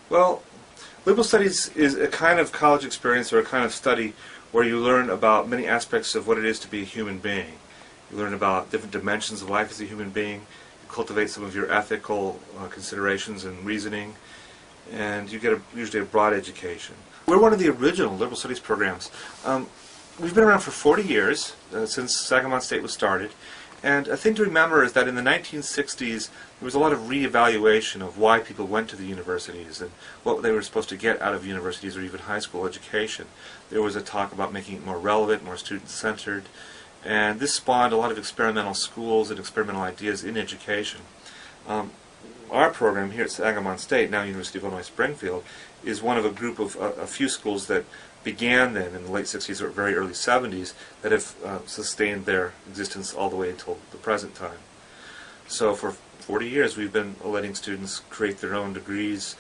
Well, liberal studies is a kind of college experience or a kind of study where you learn about many aspects of what it is to be a human being. You learn about different dimensions of life as a human being. You cultivate some of your ethical considerations and reasoning, and you get usually a broad education. We're one of the original liberal studies programs. We've been around for 40 years, since Sangamon State was started. And a thing to remember is that in the 1960s, there was a lot of reevaluation of why people went to the universities and what they were supposed to get out of universities or even high school education. There was a talk about making it more relevant, more student-centered, and this spawned a lot of experimental schools and experimental ideas in education. Our program here at Sangamon State, now University of Illinois Springfield, is one of a group of a few schools that began then in the late 60s or very early 70s that have sustained their existence all the way until the present time. So for 40 years we've been letting students create their own degrees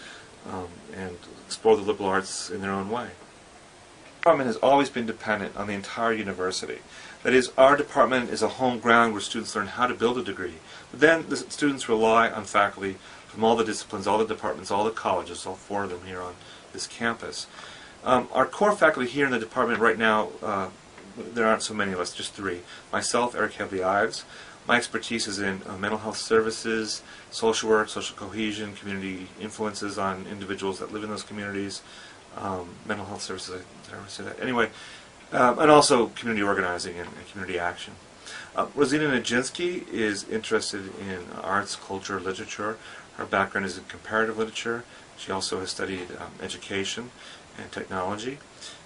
and explore the liberal arts in their own way. Our department has always been dependent on the entire university. That is, our department is a home ground where students learn how to build a degree. But then the students rely on faculty from all the disciplines, all the departments, all the colleges, all 4 of them here on this campus. Our core faculty here in the department right now, there aren't so many of us, just 3. Myself, Eric Hadley-Ives. My expertise is in mental health services, social work, social cohesion, community influences on individuals that live in those communities, mental health services, did I ever say that? Anyway, and also community organizing and community action. Rosina Nijinsky is interested in arts, culture, literature. Her background is in comparative literature. She also has studied education and technology.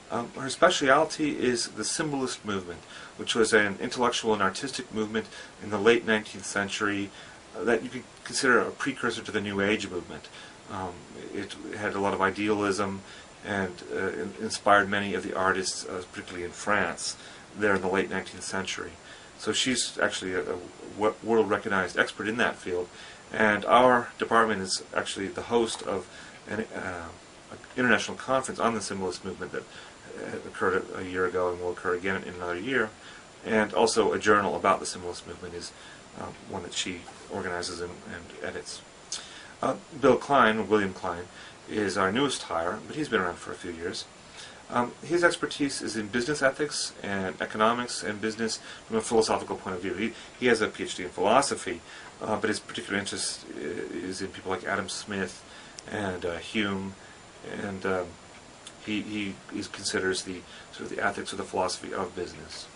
Her specialty is the symbolist movement, which was an intellectual and artistic movement in the late 19th century that you could consider a precursor to the New Age movement. It had a lot of idealism and inspired many of the artists, particularly in France, there in the late 19th century. So she's actually a world-recognized expert in that field, and our department is actually the host of an international conference on the symbolist movement that occurred a year ago and will occur again in another year, and also a journal about the symbolist movement is one that she organizes and edits. William Klein, is our newest hire, but he's been around for a few years. His expertise is in business ethics and economics and business from a philosophical point of view. He has a PhD in philosophy, but his particular interest is in people like Adam Smith and Hume, and he considers the ethics or the philosophy of business.